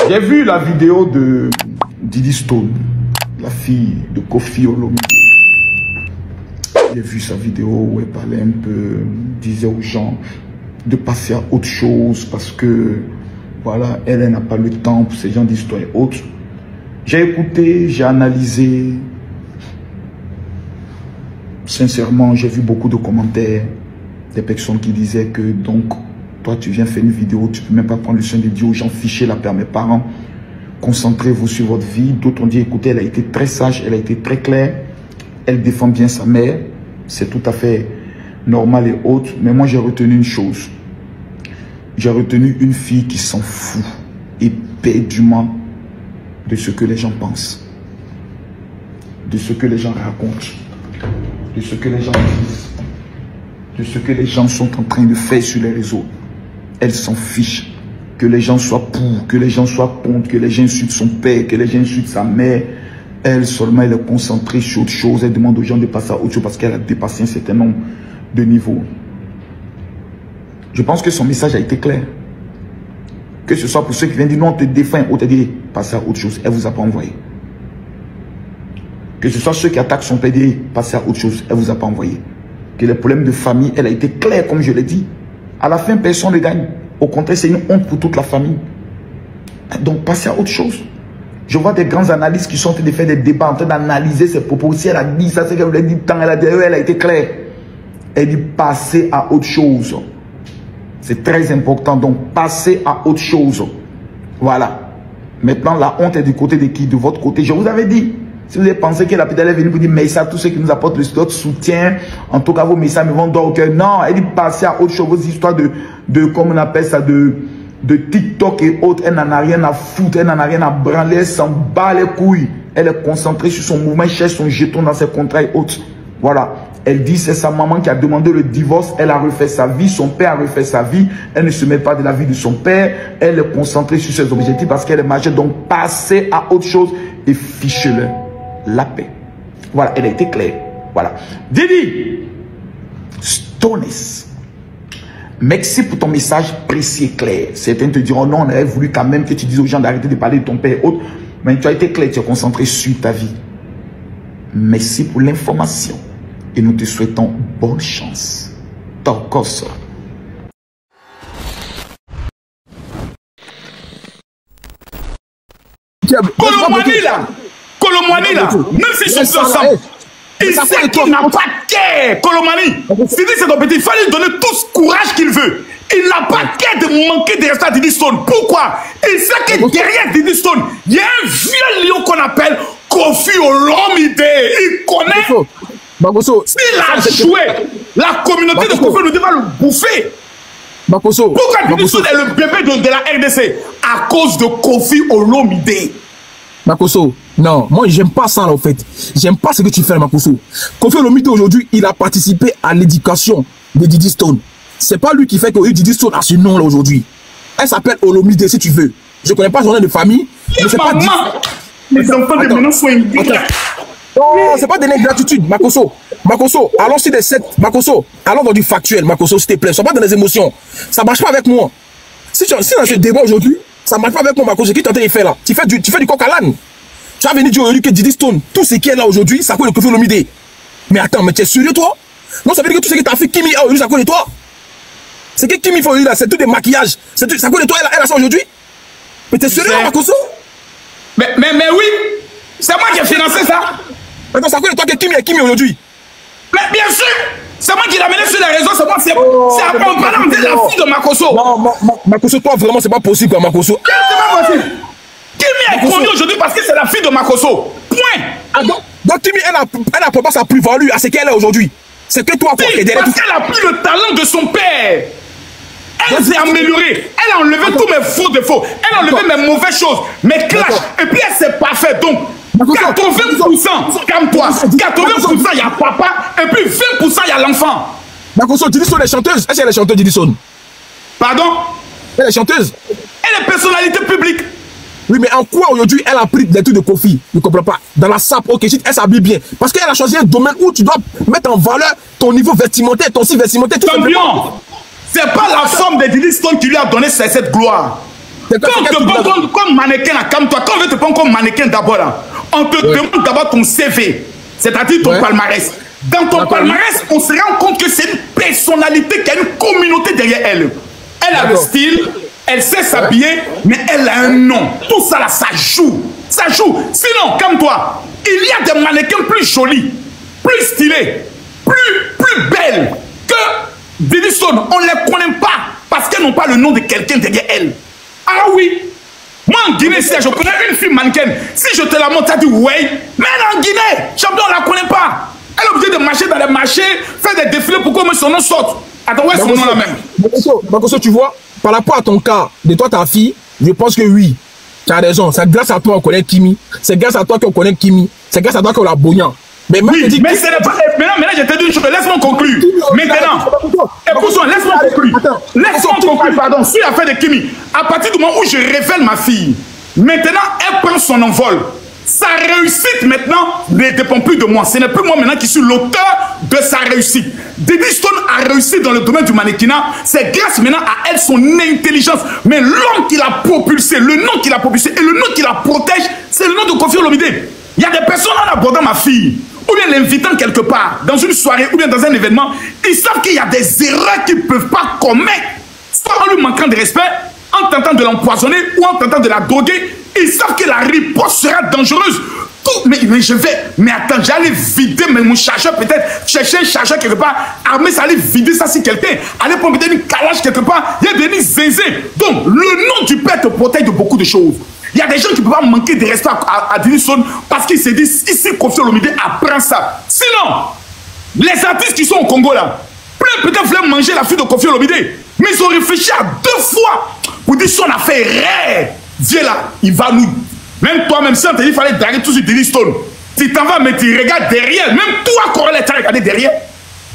J'ai vu la vidéo de Didi Stone, la fille de Kofi Olomide. J'ai vu sa vidéo où elle parlait un peu, disait aux gens de passer à autre chose parce que, voilà, elle n'a pas le temps pour ces gens d'histoire et autres. J'ai écouté, j'ai analysé. Sincèrement, j'ai vu beaucoup de commentaires des personnes qui disaient que, donc, toi, tu viens faire une vidéo, tu ne peux même pas prendre le soin de dire aux gens, fichez la paix à mes parents. Concentrez-vous sur votre vie. D'autres ont dit, écoutez, elle a été très sage, elle a été très claire. Elle défend bien sa mère. C'est tout à fait normal et autre. Mais moi, j'ai retenu une chose. J'ai retenu une fille qui s'en fout éperdument de ce que les gens pensent. De ce que les gens racontent. De ce que les gens disent. De ce que les gens sont en train de faire sur les réseaux. Elle s'en fiche. Que les gens soient pour, que les gens soient contre, que les gens insultent son père, que les gens insultent sa mère. Elle seulement, elle est concentrée sur autre chose. Elle demande aux gens de passer à autre chose parce qu'elle a dépassé un certain nombre de niveaux. Je pense que son message a été clair. Que ce soit pour ceux qui viennent dire non, on te défend, on te dit passez à autre chose. Elle ne vous a pas envoyé. Que ce soit ceux qui attaquent son père, passez à autre chose. Elle ne vous a pas envoyé. Que les problèmes de famille, elle a été claire, comme je l'ai dit. À la fin, personne ne gagne. Au contraire, c'est une honte pour toute la famille. Donc, passez à autre chose. Je vois des grands analystes qui sont en train de faire des débats, en train d'analyser ses propos. Si elle a dit ça, c'est qu'elle voulait dire tant, elle a été claire. Elle dit passez à autre chose. C'est très important. Donc, passez à autre chose. Voilà. Maintenant, la honte est du côté de qui? De votre côté. Je vous avais dit. Si vous avez pensé que la pédale est venue pour dire mais ça, tous ceux qui nous apportent le soutien, en tout cas vos messages me vont d'or au cœur. Non, elle dit passer à autre chose. Vos histoires de comment on appelle ça, de TikTok et autres, elle n'en a rien à foutre, elle n'en a rien à branler, elle s'en bat les couilles. Elle est concentrée sur son mouvement, elle cherche son jeton dans ses contrats et autres. Voilà. Elle dit c'est sa maman qui a demandé le divorce, elle a refait sa vie, son père a refait sa vie, elle ne se met pas de la vie de son père, elle est concentrée sur ses objectifs parce qu'elle est majeure. Donc passez à autre chose et fichez-le la paix. Voilà, elle a été claire. Voilà. Didi Stones, merci pour ton message précis et clair. Certains te diront non, on aurait voulu quand même que tu dises aux gens d'arrêter de parler de ton père et autres. Mais tu as été clair, tu es concentré sur ta vie. Merci pour l'information. Et nous te souhaitons bonne chance. Torcos. Colomani là, Colomani là, même s'ils sont ensemble, il sait qu'il n'a pas de cœur. Colomani, c'est ton petit, il fallait lui donner tout ce courage qu'il veut. Il n'a pas de cœur de manquer de respect à Didi Stone. Pourquoi? Il sait que derrière Didi Stone, il y a un vieux lion qu'on appelle Kofi Olomide. Il connaît. S'il a joué, la communauté de Kofi Olomide va le bouffer. Pourquoi Didi Stone est le bébé de la RDC? À cause de Kofi Olomide. Makosso, non, moi j'aime pas ça là en fait. J'aime pas ce que tu fais Makosso. Kofi Olomide aujourd'hui, il a participé à l'éducation de Didi Stone. C'est pas lui qui fait que Didi Stone a ce nom là aujourd'hui. Elle s'appelle Olomide si tu veux. Je connais pas son nom de famille. Mais c'est pas les enfants de maintenant sont indignes. Non, c'est pas de l'ingratitude, Makosso. Makosso, allons sur des sets. Makosso, allons dans du factuel, Makosso, s'il te plaît. Sois pas dans les émotions. Ça marche pas avec moi. Si dans ce débat aujourd'hui, ça marche pas avec moi, Makosso. Qu'est-ce que tu es en train de faire là? Tu fais du coq à l'âne. Tu vas venir dire aujourd'hui que Didi Stone, tout ce qui est là aujourd'hui, ça coûte le Kofi Olomide. Mais attends, mais tu es sérieux toi? Non, ça veut dire que tout ce que tu as fait Kimi aujourd'hui, ça coûte de toi. C'est que Kimi fait aujourd'hui là, c'est tout des maquillages. Ça coûte de toi, elle a ça aujourd'hui. Mais tu es sérieux, Makosso? Mais oui, c'est moi qui ai financé ça. Attends, ça coûte de toi que Kimi est Kimi aujourd'hui. Mais bien sûr, c'est moi qui l'ai amené sur les réseaux, c'est moi, c'est après on parle de la fille de Makosso. Non, Makosso, toi vraiment, c'est pas possible, quoi, Makosso. C'est pas possible. Kimi est connue aujourd'hui parce que c'est la fille de Makosso. Point. Ah, donc Kimi, elle n'a pas sa plus-value à ce qu'elle est aujourd'hui. C'est que toi, quoi, oui, parce qu'elle a pris le talent de son père. Elle s'est améliorée. Elle a enlevé tous mes faux défauts. Elle a enlevé mes mauvaises choses, mes clashs. Et puis elle s'est parfaite. Donc, 80%, calme-toi. 80%, il y a papa. Et puis 20%, il y a l'enfant. Makosso, Didi Stone est chanteuse. Est-ce qu'elle est chanteuse, Didi Stone? Pardon? Elle est chanteuse. Elle est personnalité publique. Oui, mais en quoi aujourd'hui elle a pris des trucs de Kofi? Je ne comprends pas. Dans la sape, ok, elle s'habille bien. Parce qu'elle a choisi un domaine où tu dois mettre en valeur ton niveau vestimentaire, ton style vestimentaire. Champion, c'est pas la femme de Didi Stone qui lui a donné cette gloire. Quand on te prend comme mannequin, là, comme toi, quand on veut te prendre comme mannequin d'abord, là, on te demande d'abord ton CV, c'est-à-dire ton palmarès. Dans ton palmarès, on se rend compte que c'est une personnalité qui a une communauté derrière elle. Elle a le style, elle sait s'habiller, mais elle a un nom. Tout ça là, ça joue. Ça joue. Sinon, comme toi, il y a des mannequins plus jolis, plus stylés, plus belles que Diddy Stone. On ne les connaît pas parce qu'elles n'ont pas le nom de quelqu'un derrière elles. Ah oui. Moi en Guinée, si je connais une fille mannequin, si je te la montre, tu as dit ouais, mais elle en Guinée, champion, on ne la connaît pas. Elle est obligée de marcher dans les marchés, faire des défilés pour que son nom sorte. Attends, ouais, son nom là même. Makosso, tu vois, par rapport à ton cas, de toi, ta fille, je pense que oui, tu as raison. C'est grâce à toi qu'on connaît Kimi. C'est grâce à toi qu'on connaît Kimi. C'est grâce à toi qu'on l'a Bognan. Mais oui, mais c'est pas. Maintenant, je te dis une chose, laisse-moi conclure. Maintenant, écoute-moi, laisse-moi conclure. Laisse-moi conclure, pardon, sur l'affaire de Kimi. À partir du moment où je révèle ma fille, maintenant, elle prend son envol. Sa réussite maintenant ne dépend plus de moi. Ce n'est plus moi maintenant qui suis l'auteur de sa réussite. Diddy Stone a réussi dans le domaine du mannequinat. C'est grâce maintenant à elle, son intelligence. Mais l'homme qui l'a propulsé, le nom qui l'a propulsé et le nom qui la protège, c'est le nom de Koffi Olomide. Il y a des personnes en abordant ma fille, ou bien l'invitant quelque part, dans une soirée, ou bien dans un événement, ils savent qu'il y a des erreurs qu'ils ne peuvent pas commettre, soit en lui manquant de respect, en tentant de l'empoisonner ou en tentant de la droguer. Ils savent que la riposte sera dangereuse. Mais je vais, mais attends, j'allais vider mon chargeur peut-être, chercher un chargeur quelque part, armer ça, aller vider ça si quelqu'un, aller prendre peut-être une calage quelque part, il y a des zézés. Donc, le nom du père te protège de beaucoup de choses. Il y a des gens qui ne peuvent pas manquer de respect à Diddy Stone parce qu'ils se disent, ici, Koffi Olomide apprend ça. Sinon, les artistes qui sont au Congo là, peut-être voulaient manger la fille de Koffi Olomide, mais ils ont réfléchi à 2 fois pour dire son affaire rare. Viens là, il va nous. Même toi-même, si on te dit qu'il fallait draguer tout sur Diddy Stone, tu t'en vas, mais tu regardes derrière. Même toi, Corollaire, tu as regardé derrière.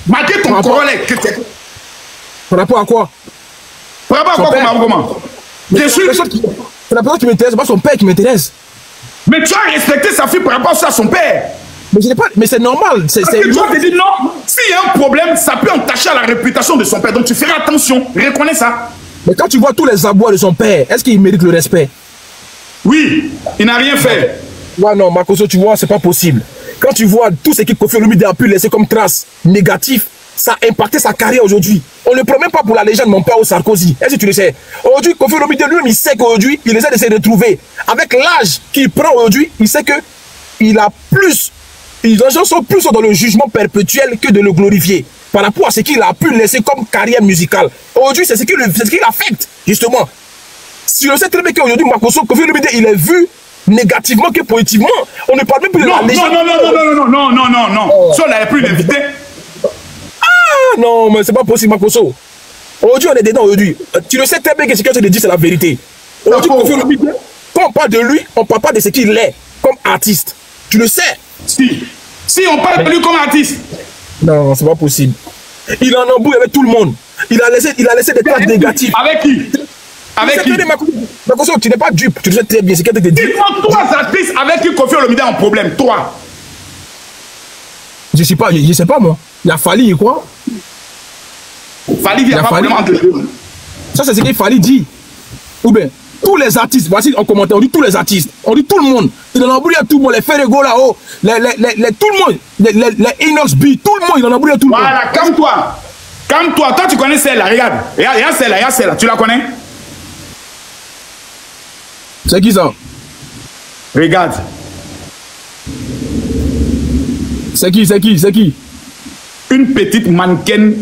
Malgré ton Corollaire. Par rapport à quoi? Par rapport à quoi, comment? Bien sûr. C'est la personne qui m'intéresse, c'est pas son père qui m'intéresse. Mais tu as respecté sa fille par rapport à son père. Mais je n'ai pas. Mais c'est normal. Tu as dit non. S'il y a un problème, ça peut entacher à la réputation de son père. Donc tu feras attention. Reconnais ça. Mais quand tu vois tous les abois de son père, est-ce qu'il mérite le respect? Oui, il n'a rien fait. Ouais, non, Makosso, tu vois, c'est pas possible. Quand tu vois tout ce que Koffi Olomide a pu laisser comme trace négative, ça a impacté sa carrière aujourd'hui. On ne le prend même pas pour la légende, mon père au Sarkozy. Est-ce que tu le sais? Aujourd'hui, Koffi Olomide lui-même, il sait qu'aujourd'hui, il essaie de se retrouver. Avec l'âge qu'il prend aujourd'hui, il sait qu'il a plus. Les gens sont plus dans le jugement perpétuel que de le glorifier. Par rapport à ce qu'il a pu laisser comme carrière musicale. Aujourd'hui, c'est ce qui l'affecte, justement. Si on sait très bien qu'aujourd'hui, Makosso, Koffi Olomide, il est vu négativement que positivement. On ne parle même plus de la légende. Non. Si on n'avait plus l'invité. Ah non, mais c'est pas possible, Makosso. Aujourd'hui, on est dedans aujourd'hui. Tu le sais très bien que ce que tu te dis, c'est la vérité. Aujourd'hui, Koffi Olomide, quand on parle de lui, on ne parle pas de ce qu'il est comme artiste. Tu le sais. Si on parle de lui comme artiste. Non, c'est pas possible. Il en embrouille avec tout le monde. Il a laissé des traces négatives. Avec qui? Avec qui? Makosso, tu n'es pas dupe. Tu le sais très bien. C'est quelqu'un qui te dit. Dis-moi 3 artistes avec qui Koffi Olomide a un problème. Toi. Je sais pas moi. Il y a Fally et quoi? Fally, il n'y a pas de problème. Ça, c'est ce qu'il Fally dit. Ou bien, tous les artistes, voici en commentaire, on dit tous les artistes, on dit tout le monde. Il en embrouille à tout le monde, les Ferrego là-haut, tout le monde, les Inox B, tout le monde, il en embrouille à tout le monde. Voilà, calme-toi. Calme-toi. Toi, tu connais celle-là, regarde. Regarde celle-là, tu la connais? C'est qui ça? Regarde. C'est qui? Une petite mannequin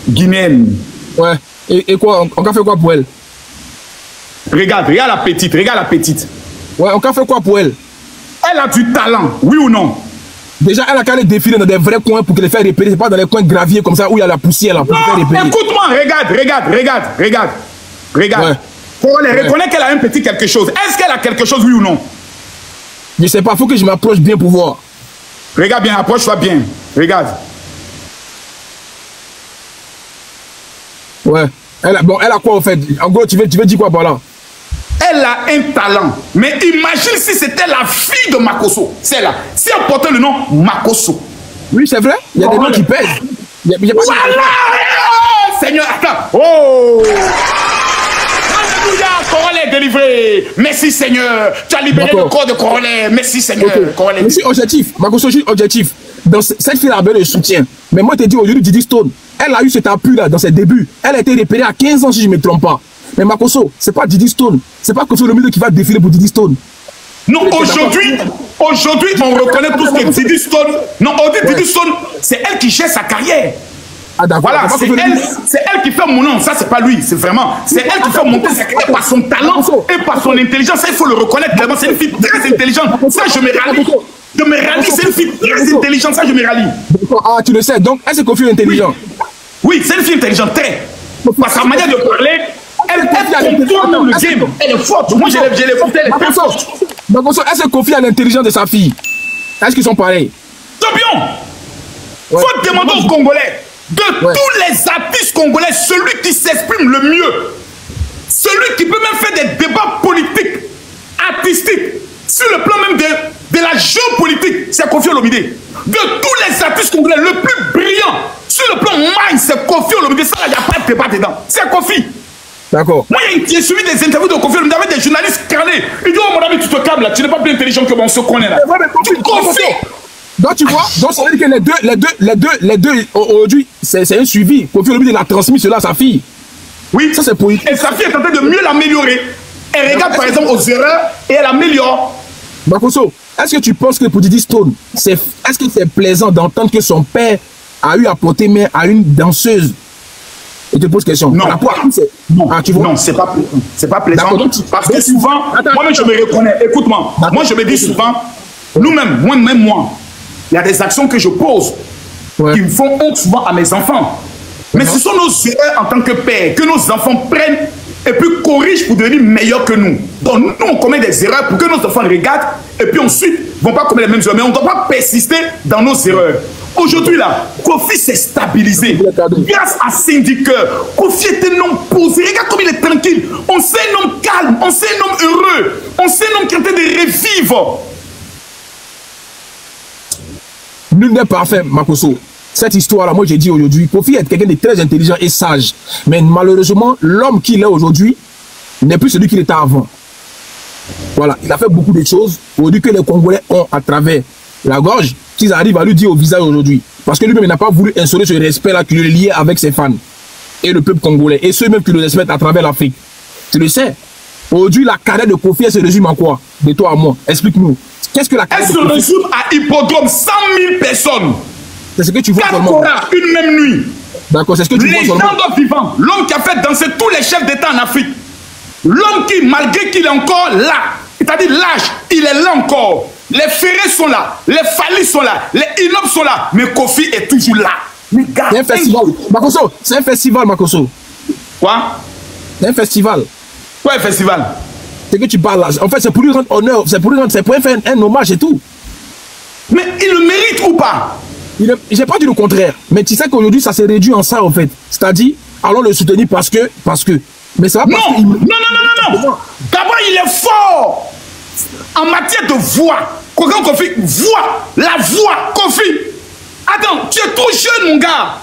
guinéenne. Ouais. Et quoi? On a fait quoi pour elle? Regarde la petite. Ouais, on a fait quoi pour elle? Elle a du talent, oui ou non? Déjà, elle a qu'à aller défiler dans des vrais coins pour les faire repérer. C'est pas dans les coins graviers comme ça où il y a la poussière là pour faire repérer. Écoute-moi, regarde. Ouais. Reconnais qu'elle a un petit quelque chose. Est-ce qu'elle a quelque chose, oui ou non? Je sais pas, faut que je m'approche bien pour voir. Regarde bien, approche-toi bien. Regarde. Ouais. Elle a quoi en fait? En gros, tu veux dire quoi par là? Elle a un talent. Mais imagine si c'était la fille de Makosso. C'est là. Si elle portait le nom Makosso. Oui, c'est vrai. Il y a des noms qui pèsent. Voilà! Seigneur, attends. Oh! Alléluia, Congolais est délivré. Merci Seigneur. Tu as libéré le corps de Congolais. Merci Seigneur. Okay. Je suis objectif. Makoso, je suis objectif. Dans cette fille a besoin de soutien. Mais moi, je te dis aujourd'hui, Didi Stone, elle a eu cet appui-là dans ses débuts. Elle a été repérée à 15 ans, si je ne me trompe pas. Mais Makoso, c'est pas Didi Stone. C'est pas Kofi Olomide qui va défiler pour Didi Stone. Non, aujourd'hui, on reconnaît tous que Didi Stone. Non, on dit Didi Stone, c'est elle qui gère sa carrière. Ah, d'accord. Voilà, c'est elle qui fait mon nom. Ça, c'est pas lui, c'est vraiment. C'est elle qui fait monter sa carrière par son talent et par son intelligence. Ça, il faut le reconnaître clairement. C'est une fille très intelligente. Ça, je me rallie. Je me rallie, c'est une fille très intelligente. Ça, je me rallie. Ah, tu le sais. Donc, elle, c'est Kofi intelligent. Oui, c'est une fille intelligente, très. Par sa manière de parler, elle contourne le game. Elle est forte. Moi, je l'ai écoutée, elle est très forte. Makoso, elle se confie à l'intelligence de sa fille. Est-ce qu'ils sont pareils? Champion! Il faut demander aux Congolais, de tous les artistes congolais, celui qui s'exprime le mieux, celui qui peut même faire des débats politiques, artistiques, sur le plan même de la géopolitique, c'est Kofi Olomide. De tous les artistes congolais, le plus brillant, sur le plan mind, c'est Kofi Olomide. Ça, il n'y a pas de débat dedans. C'est Kofi. D'accord. Moi, j'ai suivi des interviews de Kofi Olomide avec des journalistes carnés. Ils disent, oh mon ami, tu te calmes là, tu n'es pas plus intelligent que moi, on se connaît là. Kofi. Donc tu vois, donc ça veut dire que les deux aujourd'hui, c'est un suivi. Kofi Olomide a transmis cela à sa fille. Oui. Ça c'est politique. Et sa fille est en train de mieux l'améliorer. Elle regarde par exemple aux erreurs et elle améliore. Makoso, est-ce que tu penses que pour Didi Stone, est-ce que c'est plaisant d'entendre que son père a eu à porter main à une danseuse? Je te pose question. Non, non, ah, tu vois? Non, c'est pas plaisant. Parce que souvent, moi-même je me reconnais. Écoute-moi, moi je me dis souvent, nous-mêmes, moi, il y a des actions que je pose qui me font honte souvent à mes enfants. Mais ce sont nos erreurs en tant que père que nos enfants prennent et puis corrigent pour devenir meilleurs que nous. Donc nous, on commet des erreurs pour que nos enfants regardent et puis ensuite ne vont pas commettre les mêmes erreurs. Mais on ne doit pas persister dans nos erreurs. Aujourd'hui, là, Kofi s'est stabilisé grâce à Syndiqueur. Kofi est un homme posé. Regarde comme il est tranquille. On sait un homme calme. On sait un homme heureux. On sait un homme qui est en train de revivre. Nul n'est parfait, Makoso. Cette histoire-là, moi j'ai dit aujourd'hui, Kofi est quelqu'un de très intelligent et sage. Mais malheureusement, l'homme qu'il est aujourd'hui n'est plus celui qu'il était avant. Voilà, il a fait beaucoup de choses aujourd'hui que les Congolais ont à travers la gorge, qu'ils arrivent à lui dire au visage aujourd'hui. Parce que lui-même n'a pas voulu instaurer ce respect-là qui le liait avec ses fans et le peuple congolais. Et ceux même qui le respectent à travers l'Afrique. Tu le sais. Aujourd'hui, la carrière de Kofi, elle se résume en quoi? De toi à moi. Explique-nous. Qu'est-ce que la carrière de Kofi? Elle se résume à Hippodrome, 100 000 personnes. C'est ce que tu vois seulement. 4 horas, une même nuit. D'accord, c'est ce que tu vois seulement. Légende vivant, l'homme qui a fait danser tous les chefs d'État en Afrique. L'homme qui, malgré qu'il est encore là, c'est-à-dire l'âge, il est là encore. Les Ferrés sont là, les Fali sont là, les Inop sont là, mais Kofi est toujours là. C'est un festival. Makoso, c'est un festival, Makoso. Quoi? C'est un festival. Quoi un festival? C'est que tu parles là. En fait, c'est pour lui rendre honneur, c'est pour lui faire un hommage et tout. Mais il le mérite ou pas? J'ai pas dit le contraire. Mais tu sais qu'aujourd'hui, ça s'est réduit en ça, en fait. C'est-à-dire, allons le soutenir parce que. Mais ça va pas. Non. D'abord, il est fort. En matière de voix. Quand Kofi, voix. La voix, Kofi. Attends, tu es trop jeune, mon gars.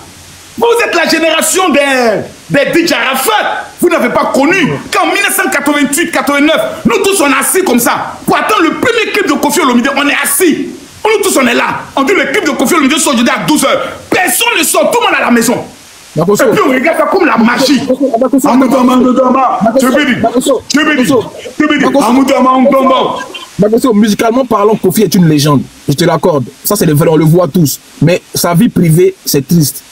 Vous êtes la génération des DJ Arafat. Vous n'avez pas connu qu'en 1988-89, nous tous on est assis comme ça. Pour attendre le premier clip de Kofi Olomide, on est assis. Nous tous on est là. On dit le clip de Kofi Olomide sort aujourd'hui à 12h. Personne ne sort, tout le monde à la maison. Et puis on regarde ça comme la magie. Makoso, musicalement parlant, Kofi est une légende. Je te l'accorde. Ça c'est le vrai, on le voit tous. Mais sa vie privée, c'est triste.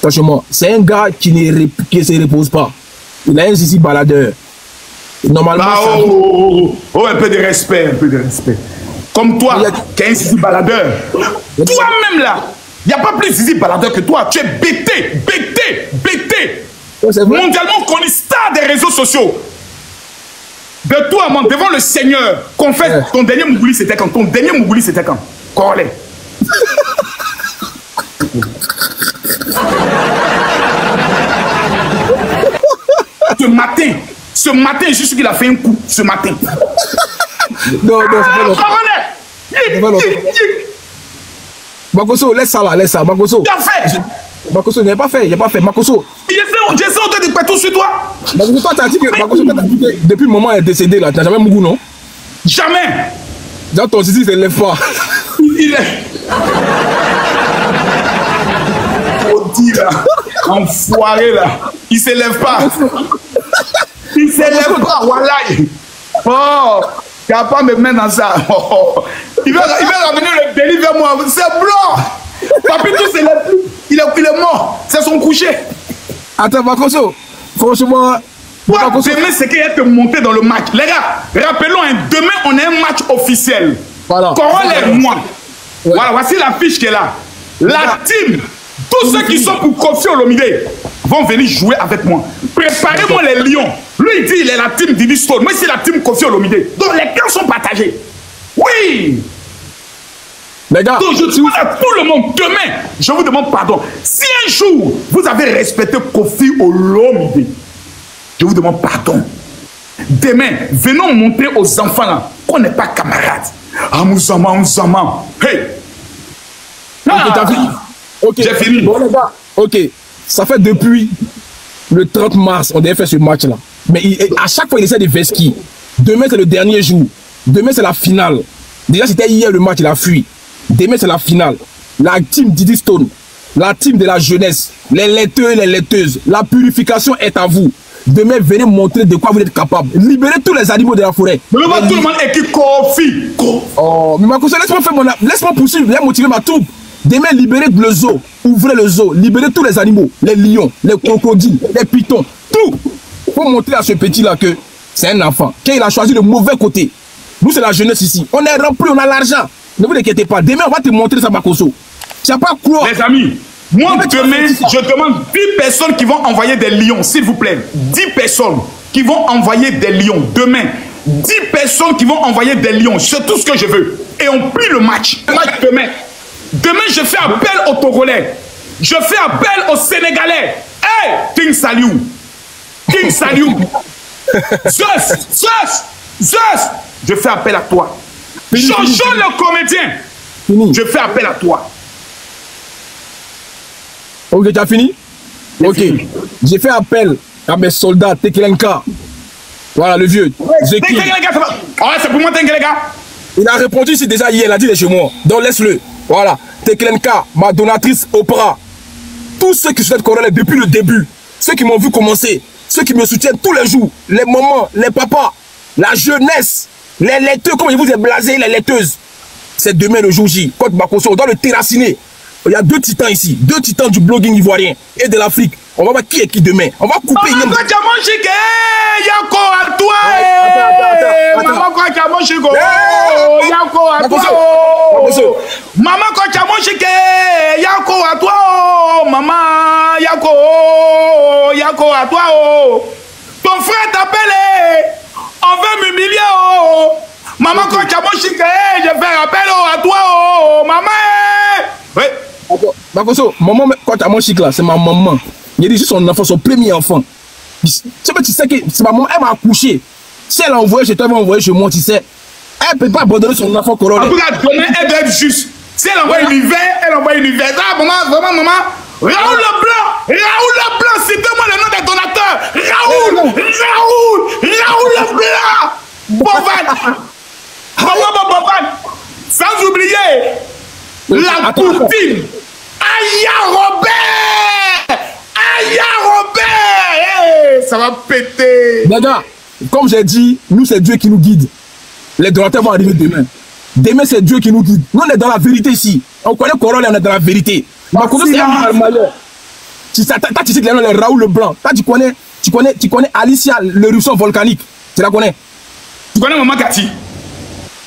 Franchement, c'est un gars qui ne se repose pas. Il a un zizi baladeur. Normalement, un peu de respect, Comme toi, qui es un zizi baladeur. Toi-même là, il n'y a pas plus zizi baladeur que toi. Tu es bêté. Mondialement connu, star des réseaux sociaux. De toi, devant le Seigneur, confesse, ton dernier Mougouli c'était quand? Corlé. Ce matin, je suis qu'il a fait un coup. Ce matin. Non, c'est pas Makoso, laisse ça là, Makoso. Tu as fait. Makoso, il n'a pas fait, Makoso. J'essaie de tu peux tout sur toi. Toi, t'as dit que depuis le moment où elle est décédée, là, t'as jamais Mougou, non? Jamais. Dans ton zizi, il ne se lève pas. Il est. Maudit là. Enfoiré là. Il se lève pas. Il se lève pas, voilà. Oh, tu vas pas me mettre dans ça. Oh. Il va ramener le délit vers moi. C'est blanc. Papito, c'est il est mort. C'est son coucher. Attends, Makoso. Franchement. Demain, c'est qu'il y a te monter dans le match. Les gars, rappelons, demain, on a un match officiel. Voilà. Corol et moi. Ouais. Voilà, voici la fiche qui est là. La team, tous ceux qui sont pour Kofi Olomide vont venir jouer avec moi. Préparez-moi les lions. Lui, il dit il est la team Diddy Stone. Moi, c'est la team Kofi Olomide. Donc, les camps sont partagés. Oui. Les gars, donc, je demande à tout le monde, demain, je vous demande pardon. Si un jour, vous avez respecté Kofi Olomide, je vous demande pardon. Demain, venons montrer aux enfants là qu'on n'est pas camarades. Amouzama, Amouzama. Hey! Ok, t'as fini. Ok, j'ai fini. Bon, les gars, ok. Ça fait depuis le 30 mars, on devait faire ce match-là. Mais à chaque fois, il essaie de vesquiller. Demain, c'est le dernier jour. Demain, c'est la finale. Déjà, c'était hier le match, il a fui. Demain, c'est la finale. La team Diddy Stone, la team de la jeunesse, les laiteux et les laiteuses, la purification est à vous. Demain, venez montrer de quoi vous êtes capable. Libérez tous les animaux de la forêt. Mais pas tout le monde est qui Kofi. Oh, mais Makoso, laisse-moi poursuivre, viens motiver ma troupe. Demain, libérez le zoo, ouvrez le zoo, libérez tous les animaux, les lions, les crocodiles, les pitons, tout. Pour montrer à ce petit-là que c'est un enfant, qu'il a choisi le mauvais côté. Nous, c'est la jeunesse ici. On est rempli, on a l'argent. Ne vous inquiétez pas. Demain, on va te montrer ça, Makoso. Tu n'as pas quoi. Les amis, moi, demain, je demande 10 personnes qui vont envoyer des lions, s'il vous plaît. 10 personnes qui vont envoyer des lions. Demain, 10 personnes qui vont envoyer des lions. C'est tout ce que je veux. Et on plie le match. Le match demain. Demain, je fais appel aux Togolais. Je fais appel aux Sénégalais. Hey, King Saliou. King Saliou. Zeus. Je fais appel à toi. Jojo le comédien. Je fais appel à toi. Ok, tu as fini? Ok. J'ai fait appel à mes soldats, Tekelenka. Voilà, le vieux. Tekelenka, ça va. Ah, c'est pour moi, Tekelenka. Il a répondu ici déjà hier, il a dit il est chez moi. Donc laisse-le. Voilà. Tekelenka, ma donatrice Oprah. Tous ceux qui soutiennent Corol depuis le début, ceux qui m'ont vu commencer, ceux qui me soutiennent tous les jours, les mamans, les papas, la jeunesse, les laiteux, comme je vous ai blasé, les laiteuses. C'est demain le jour J. Côte Makoso, on doit le terraciner. Il y a 2 titans ici, 2 titans du blogging ivoirien et de l'Afrique. On va voir qui est qui demain. On va couper. Maman, quand tu as mangé, Yako à toi. Maman, quand tu as mangé, Yako à toi. Maman, quand tu as mangé, Yako à toi. Maman, Yako à toi. Ton frère t'appelle. On veut m'humilier. Maman, quand tu as mangé, je fais appel à toi. Maman. Oui. Makoso, maman, quand tu as mon chic là, c'est ma maman. Il dit son enfant, son premier enfant. Tu sais que c'est ma maman, elle m'a accouché. Si elle a envoyé chez toi, elle va envoyer chez moi, tu sais. Elle ne peut pas abandonner son enfant Corol. En tout cas, demain, elle doit être juste. Si elle envoie une hiver, elle envoie une hiver. Ah, maman, vraiment, maman. Raoul Leblanc, citez-moi le nom des donateurs. Raoul Leblanc. Bovan. Bovan. Sans oublier la poutine. Aya Robert. Hey, ça va péter. Les gars, comme j'ai dit, nous c'est Dieu qui nous guide. Les donateurs vont arriver demain. Demain c'est Dieu qui nous guide. Nous on est dans la vérité ici. On connaît Corol et on est dans la vérité. Tu sais que les noms les Raoul Leblanc. Tu connais Alicia, l'éruption volcanique. Tu la connais? Tu connais Maman Cathy?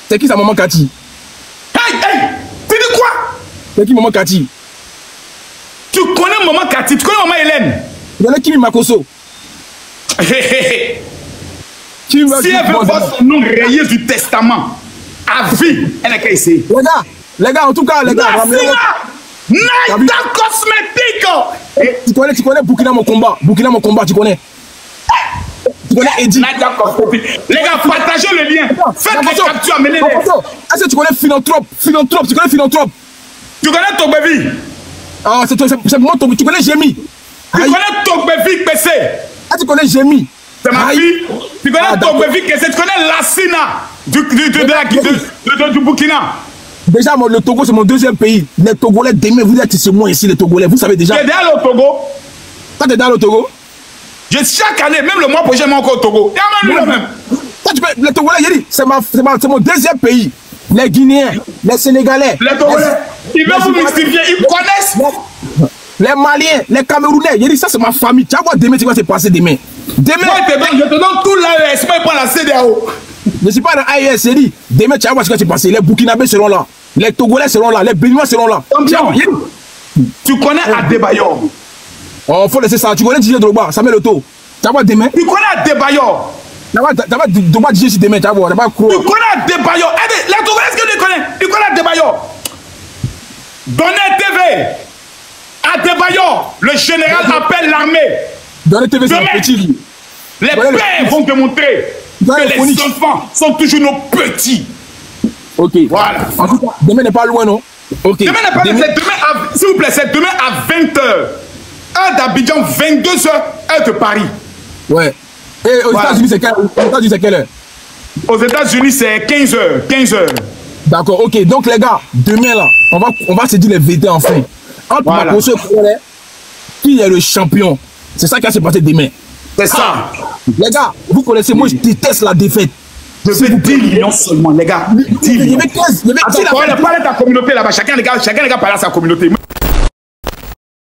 C'est qui sa Maman Cathy? Hey, tu dis quoi? C'est qui Maman Cathy? Tu connais Maman Cathy? Tu connais Maman Hélène? Tu connais Kimi Makoso? Si elle veut voir son nom rayé du testament, à vie, elle n'a qu'à essayer. Les gars, en tout cas, les gars. Naïta Cosmétique. Tu connais Burkina mon combat? Burkina mon combat, tu connais? Tu connais Eddie? Naïta Cosmétique. Les gars, partagez le lien. Faites les captures, amenez-les. Est-ce que tu connais Philanthrope? Tu connais Philanthrope? Tu connais Togbevi? Ah, c'est moi, tu connais Jémi? Tu connais Togbevi PC? Ah, tu connais Jémi? C'est ma fille. Tu connais Togovi Kessé, tu connais Lassina du Burkina. Déjà, le Togo, c'est mon deuxième pays. Les Togolais, demain, vous êtes chez moi ici, les Togolais. Vous savez déjà. Tu es dans le Togo? Toi, tu es dans le Togo? Chaque année, même le mois prochain, je vais encore au Togo. Il y a même. Les Togolais, j'ai dit, c'est mon deuxième pays. Les Guinéens, les Sénégalais. Les Togolais, ils veulent vous mystifier, ils connaissent. Les Maliens, les Camerounais, j'ai dit, ça, c'est ma famille. Tu vas voir demain, tu vas se passer demain. Demain. Moi, je te donne tout l'AES, moi, je prends la CEDEAO. Je ne suis pas dans l'AES, j'ai dit, demain, tu vas voir ce qui va se passer. Les Burkinabés seront là. Les Togolais seront là. Les Béninois seront là. Tu connais Adebayor? Oh, faut laisser ça. Tu connais DJ Drogba, Samuel Eto'o. Tu vas voir demain. Tu connais Adebayor? Tu vas voir Drogba DJ si demain, tu vas voir. Tu connais Adebayor? Les Togolais, est-ce que tu les connais? Tu connais Adebayor? Donner TV. Adebayor, le général appelle l'armée. Donner TV, c'est un petit. Les pères vont te montrer que les enfants sont toujours nos petits. Ok. Voilà. En tout cas, demain n'est pas loin, non? Ok. Demain n'est pas loin. S'il vous plaît, c'est demain à 20h. Heure d'Abidjan, 22h, heure de Paris. Ouais. Et aux États-Unis, c'est quelle heure? Aux États-Unis, c'est 15h. 15h. D'accord, ok. Donc, les gars, demain, là, on va se dire les vérités enfin. Entre Makosso et Congolais, qui est le champion? C'est ça qui va se passer demain. C'est ça. Les gars, vous connaissez, moi, je déteste la défaite. Je veux 10 millions seulement, les gars. 10 millions. Il y avait 15. Attends, parle à ta communauté là-bas. Chacun les gars parle à sa communauté.